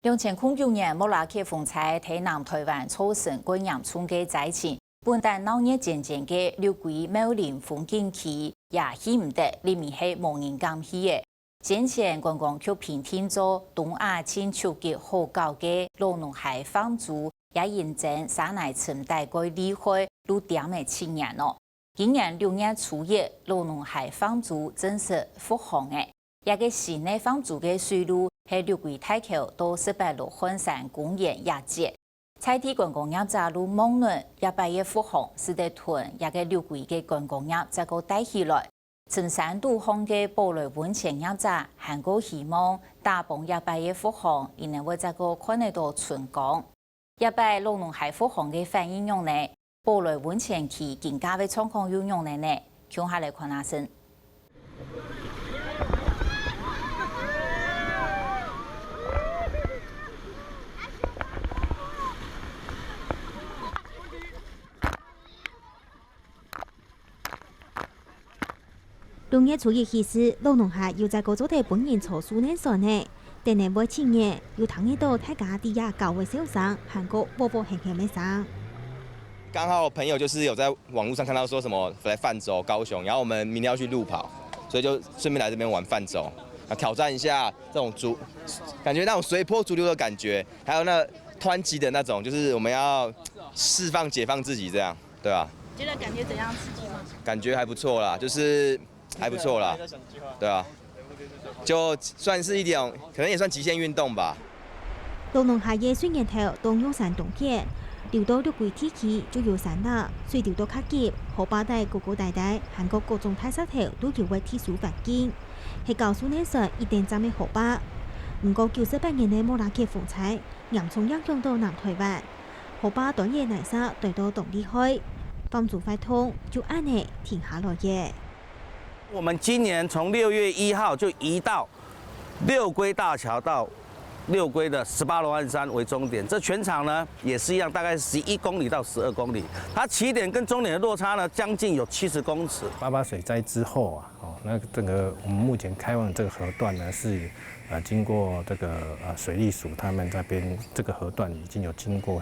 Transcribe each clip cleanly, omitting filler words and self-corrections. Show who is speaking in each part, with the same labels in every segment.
Speaker 1: 2009年莫拉克风灾在南台湾造成过严重的灾情，本但闹热渐渐的六桂茂林风景区也起唔得，里面是无人敢去的。先前观光局评定做东亚青丘吉好高的罗农海放逐，也认证山内村大概离开路点的7年咯。今年6月初1，罗农海放逐正式复航的，一个市内放逐的水路。喺六桂大橋到18路漢山公園一節，彩地觀光業扎入網輪，18月復航，使得屯一個六桂嘅觀光業再個帶起來。從3度航嘅寶來溫泉業扎，韓國希望大鵬18月復航，然後會再個看得到春光。18羅農海復航嘅反應用呢，寶來溫泉區更加會創康用用呢，向下來看下先。
Speaker 2: 6月初1起始，羅農海要在嗰組地本人坐數年上呢，但係每7年要談一到大家啲呀高位小生，韓國波波輕輕咩生。
Speaker 3: 剛好朋友就是有在網絡上看到說什麼來泛舟高雄，然後我們明天要去路跑，所以就順便來這邊玩泛舟，挑戰一下這種感覺那種隨波逐流的感覺，還有那湍急的那種，就是我們要釋放解放自己這樣，對吧？
Speaker 4: 覺得感覺怎樣刺激嗎？
Speaker 3: 感覺還不錯啦，就是還不錯啦，對啊，就算是一點，可能也算極限運動吧。
Speaker 2: 羅農海嘅水源頭當用山東街，流到六桂地區就有山啦，水流到較急，河壩帶高高大大，韓國各種大石頭都叫為特殊環境，係高數年上一定站嘅河壩。不過98年嘅莫拉克風災嚴重影響到南台灣，河壩斷夜泥沙對到東離開，放逐快通就按呢停下來嘅。
Speaker 5: 我們今年從6月1號就移到六龜大橋到六龜的18羅漢山為終點，這全長呢也是一樣，大概11公里到12公里。它起點跟終點的落差呢，將近有70公尺。
Speaker 6: 88水災之後啊，那這個我們目前開放這個河段呢，是經過這個水利署他們這邊這個河段已經有經過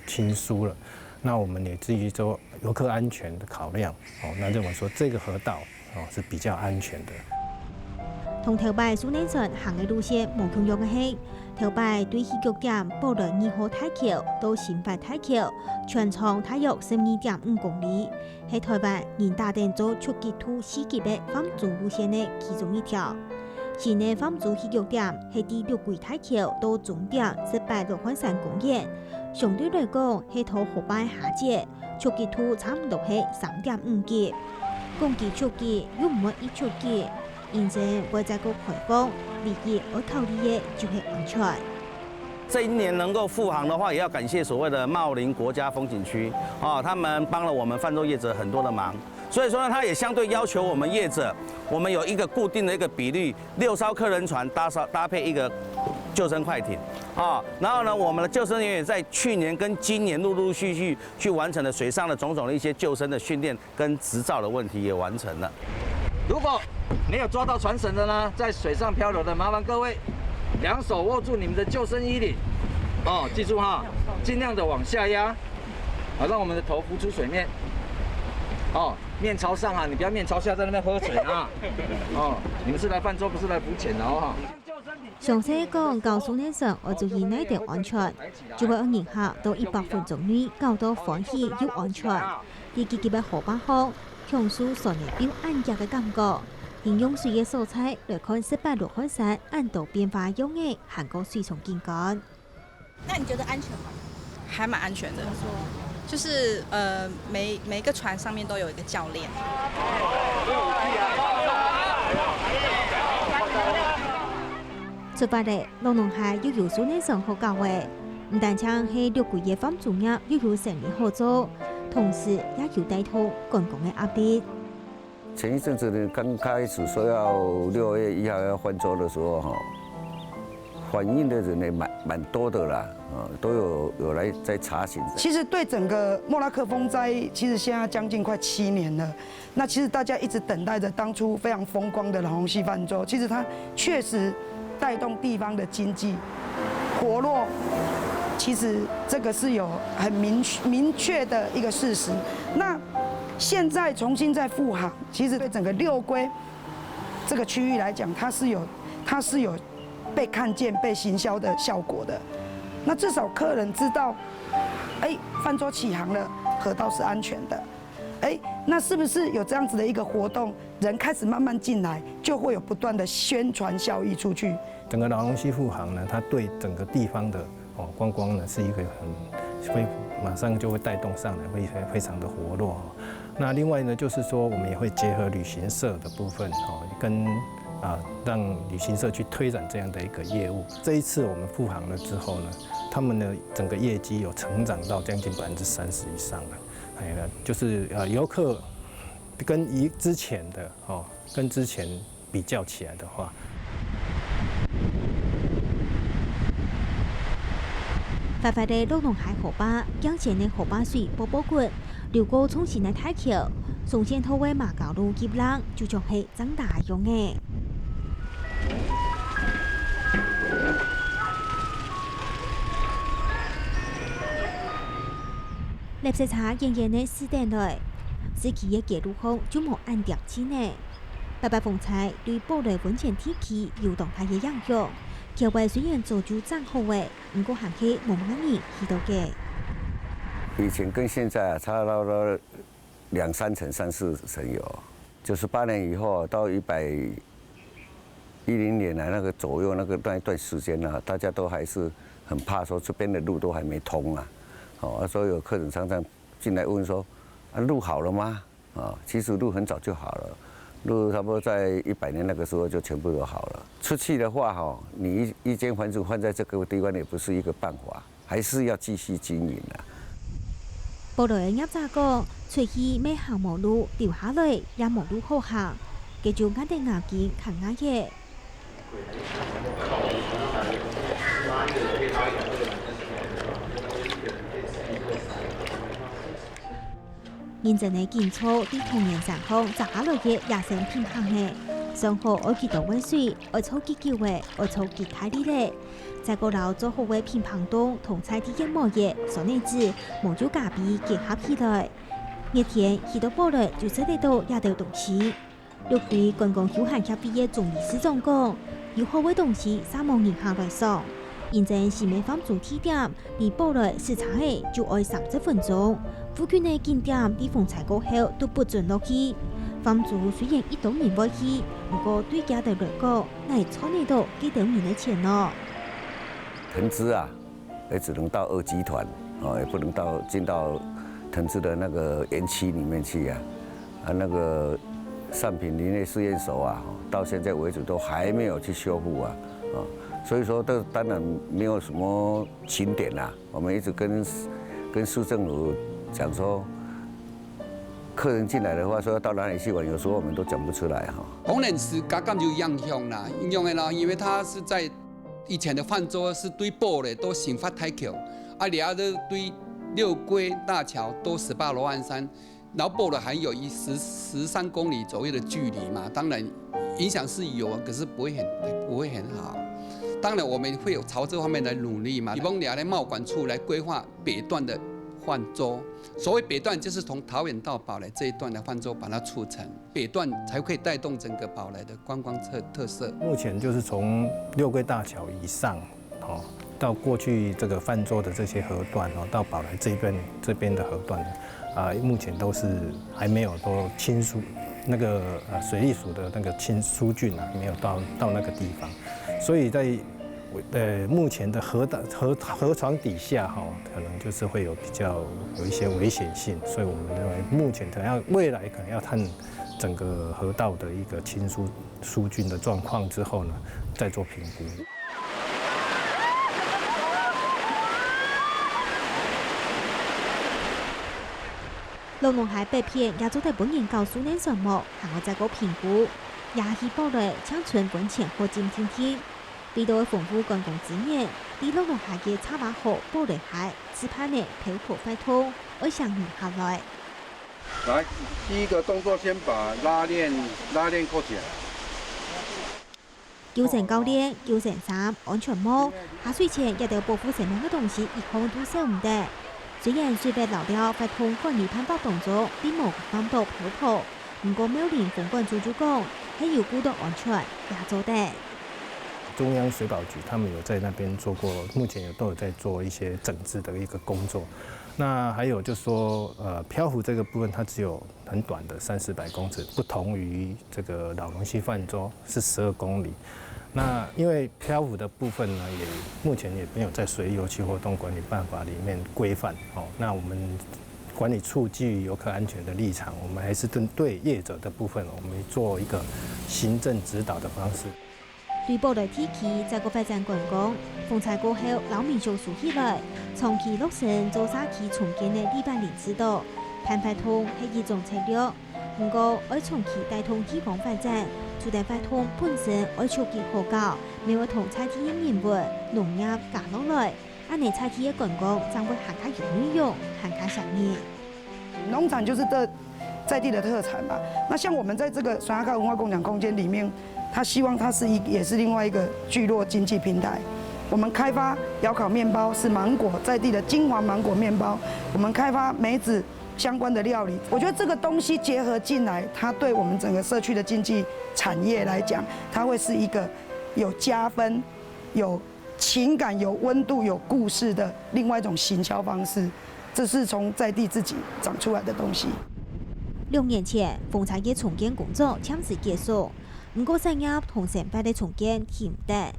Speaker 6: 清疏了。那我們也基於說遊客安全的考量，那認為說這個河道是比較安全的。
Speaker 2: 同頭擺數年前行嘅路線無同樣嘅係，頭擺對起腳點寶來2號大橋到新發大橋，全長大約12.5公里，係台灣人大定做丘吉圖4級嘅放逐路線嘅其中一條。市內放逐起腳點係第六桂大橋到終點18羅漢山公園，相對來講係同河壩下節，丘吉圖差唔多係3.5級。公雞丘吉又唔係1丘吉，因此為這個開放，利益而考慮嘅就係安全。
Speaker 5: 這一年能夠復航的話，也要感謝所謂的茂林國家風景區他們幫了我們泛舟業者很多的忙。所以說呢，他也相對要求我們業者，我們有一個固定的一個比率，6艘客人船搭配一個救生快艇然後呢，我們的救生人員在去年跟今年陸陸續續去完成了水上的種種的一些救生的訓練跟執照的問題也完成了。
Speaker 7: 如果沒有抓到船繩的呢，在水上漂流的，麻煩各位兩手握住你們的救生衣領，記住盡量的往下壓，讓我們的頭浮出水面，面朝上你不要面朝下在那邊喝水你們是來泛舟，不是來浮潛的
Speaker 2: 詳細講，高速年上我注意哪點安全，就會讓人客到100分鐘內搞到歡喜又安全。啲自己嘅河壩好，享受上年表安逸嘅感覺。形容水嘅色彩來看18羅漢山按度變化優異，韓國水從景觀。
Speaker 4: 那你覺得安全嗎？
Speaker 8: 還蠻安全的，就是每個船上面都有一個教練。
Speaker 2: 出發嚟，羅農海又有數年上好教嘅，唔但將係六桂嘅放逐業又有成年合作，同時也有帶動觀光嘅壓力。
Speaker 9: 前一陣子呢，剛開始說要6月1號要泛舟的時候反映的人也蠻多的啦，都有來在查詢。
Speaker 10: 其實對整個莫拉克風災，其實現在將近快7年了。那其實大家一直等待着當初非常風光的老虹溪泛舟，其實它確實帶動地方的經濟，活络，其实这个是有很明确的一个事实。那现在重新再复航，其实对整个六龟这个区域来讲，它是有被看见、被行销的效果的。那至少客人知道，泛舟起航了，河道是安全的。那是不是有这样子的一个活动，人开始慢慢进来，就会有不断的宣传效益出去？
Speaker 6: 整个老龙溪复航呢，它对整个地方的观光呢是一个会马上就会带动上来，会非常的活络。那另外呢，就是说我们也会结合旅行社的部分跟让旅行社去推展这样的一个业务。这一次我们复航了之后呢，他们的整个业绩有成长到将近30%以上了。就是游客跟之前比较起来的话，
Speaker 2: 快快的鹿龙海河坝，江前的河坝水波波滚，流过冲线的大橋，從前頭位馬高路急浪，就將係長大用嘅。垃圾車仍然的4點來，司機嘅記錄後就冇按掉機呢。白白風采對保來溫泉天氣有動態嘅影響。橋位雖然早就漲好嘅，不過還係冇乜人去到嘅。
Speaker 9: 以前跟現在差到了2-3成、3-4成有。98年以後到110年來那個左右那一段時間啊，大家都還是很怕說這邊的路都還沒通啊。所以有客人常常進來問說：“路好了嗎？”其實路很早就好了，路差不多在100年那個時候就全部都好了。出去的話，你一間房子換在這個地方也不是一個辦法，還是要繼續經營啊。
Speaker 2: 保來入閘個，隨意咩行無路，留下來也無路好行，佢就啱定硬件行啱嘅。現在嘅建築啲童年上空砸下來嘅也成平衡嘅，上好愛幾多溫水，愛操幾久嘅，愛操幾開啲咧。在個樓做好嘅平衡洞同菜啲一模嘅，所以指冇咗隔壁結合起來。一天去到保來就識得到也得東西。六會觀光休閒協會嘅總理事長講，有好嘅東西3萬人下來上。現在是未放住起點，離保來時差嘅就愛30分鐘。附近嘅景點啲風采過後都不准落去。放住雖然1多年冇去，不過對家的來講，那錯呢到幾多年的錢咯。
Speaker 9: 藤枝啊，也只能到2集團，也不能進到藤枝的那個園區裡面去啊。那個上品林業試驗所啊，到現在為止都還沒有去修復啊，所以說這當然沒有什麼景點啦。我們一直跟市政府講說，客人進來的話，說要到哪裡去玩，有時候我們都講不出來哈。
Speaker 11: 當然是剛剛就影響啦，因為它是在以前的泛舟是對保的都新發大橋，而家的對六龜大橋都18羅漢山，然後保的還有13公里左右的距離嘛，當然影響是有，可是不會很好。當然我們會有朝這方面的努力嘛，希望倆的貿管處來規劃北段的泛舟。所謂北段就是從桃園到寶來這一段的泛舟，把它促成北段，才可以帶動整個寶來的觀光特色。
Speaker 6: 目前就是從六龜大橋以上，到過去這個泛舟的這些河段，到寶來這邊的河段，目前都是還沒有都清疏，那個水利署的那個清疏浚沒有到那個地方，所以在目前的河床底下可能就是會有有一些危險性，所以我們認為目前未來可能要看整個河道的一個清疏浚的狀況之後呢，再做評估。
Speaker 2: 龍龍海北片也做在本研究數年項目，行我再個評估，也希保來搶存本錢和進天天。呢度豐富觀光資源，啲龍龍海嘅插瓦河保來海，只怕呢漂泊快通，愛上年下來。
Speaker 12: 來，第一個動作先把拉鏈扣起來。
Speaker 2: 救生教练、救生衫、安全帽，下水前也要保护生命嘅东西，一項都少唔得。雖然水被流了，發通管理攀爬動作，並冇感到漂泊，不過苗栗風管處主講，係要顧到安全，也做得。
Speaker 6: 中央水保局他们有在那边做过，目前都有在做一些整治的一个工作。那还有就是说，漂浮这个部分它只有很短的300-400公尺，不同于这个老龙溪泛舟是12公里。那因为漂浮的部分呢，目前也没有在水域油气活动管理办法里面规范。那我们管理处基于游客安全的立场，我们还是针对业者的部分，我们做一个行政指导的方式。
Speaker 2: 对部队天气在个发展观光，风采过后，老民就竖起来，长期落成做沙期重建的地板林指导，攀爬通係一種策略。不過，要長期帶動地方發展，除咗發通本身要促進好搞，未會同菜地嘅人文、農業加落來，安尼菜地嘅觀光將會更加有內容，更加想念。
Speaker 10: 農產就是在地的特產嘛。那像我們在這個雙鴨文化共享空間裡面。他希望它也是另外一个聚落经济平台。我们开发窑烤面包，是芒果在地的金黄芒果面包。我们开发梅子相关的料理。我觉得这个东西结合进来，它对我们整个社区的经济产业来讲，它会是一个有加分、有情感、有温度、有故事的另外一种行销方式。这是从在地自己长出来的东西。
Speaker 2: 6年前，风采嘅重建工作暫時結束。不過產業同成敗的重建欠得，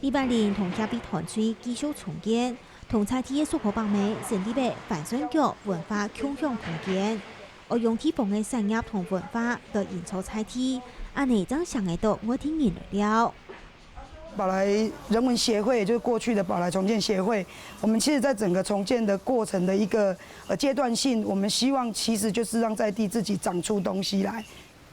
Speaker 2: 李百林同下邊團隊繼續重建，同菜地嘅蘇荷北美成立嘅帆船腳文化共享空間，我用地方嘅產業同文化來營造菜地，安尼將想得到我聽人了。
Speaker 10: 寶來人文協會，也就是過去的寶來重建協會，我們其實在整個重建的過程的一個階段性，我們希望其實就是讓在地自己長出東西來。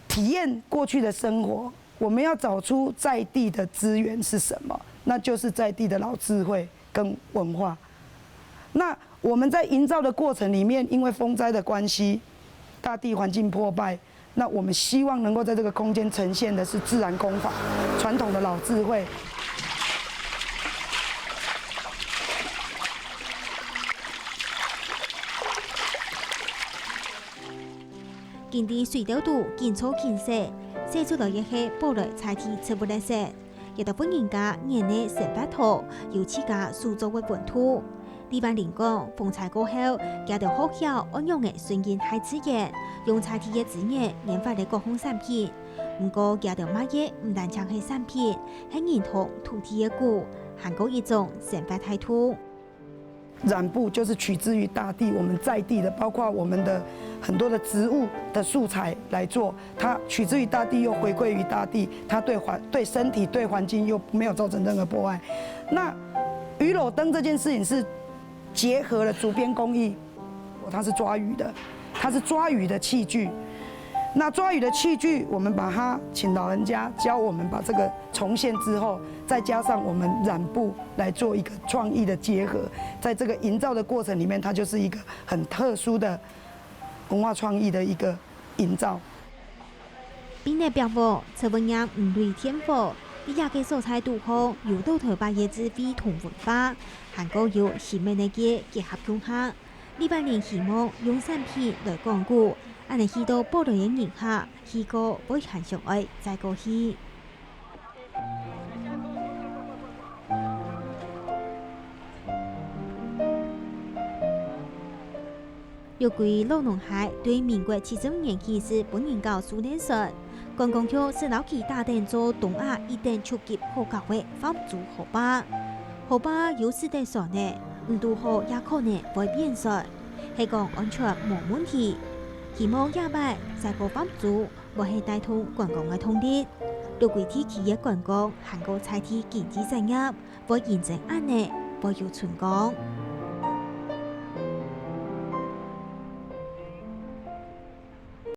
Speaker 10: 體驗過去的生活，我們要找出在地的資源是什麼？那就是在地的老智慧跟文化。那我們在營造的過程裡面，因為風災的關係，大地環境破敗，那我們希望能夠在這個空間呈現的是自然工法，傳統的老智慧。
Speaker 2: 今地水稻度建草建設，寫出來嘅係寶來菜地吃不來食，亦都本人家年內成百套，由自家塑造嘅本土。李百林講，風采過後，家到學校安用嘅順應海資源，用菜地嘅資源研發嘅各項產品。不過家到賣嘅唔單淨係產品，係認同土地嘅故，還有一種生活態度。
Speaker 10: 染布就是取之於大地，我們在地的，包括我們的很多的植物的素材來做，它取之於大地，又回饋於大地，它對身體、對環境又沒有造成任何破壞。那魚簍燈這件事情是結合了竹編工藝，它是抓魚的，它是抓魚的器具。那抓魚的器具，我們把它請老人家教我們把這個重現之後，再加上我們染布來做一個創意的結合，在這個營造的過程裡面，它就是一個很特殊的文化創意的一個營造。
Speaker 2: 並內表示，這文業唔類天賦，啲亞嘅素材都好，有到台北嘅智慧同文化，韓國有新美嘅結合融合。李百林希望用產品來鞏固。安尼去到寶來嘅人下，去過會很想愛再過去。有關老農海對民國70年起是本人教蘇聯省，觀光區是老期打定做東亞一等超級好教會發足河壩，河壩有時代上呢，唔拄好也可能會變色，係講安全冇問題。希望亞擺在個幫助，或係帶動觀光嘅通力，對地區嘅觀光、韓國菜地經濟產業，會認真安內，會有成功。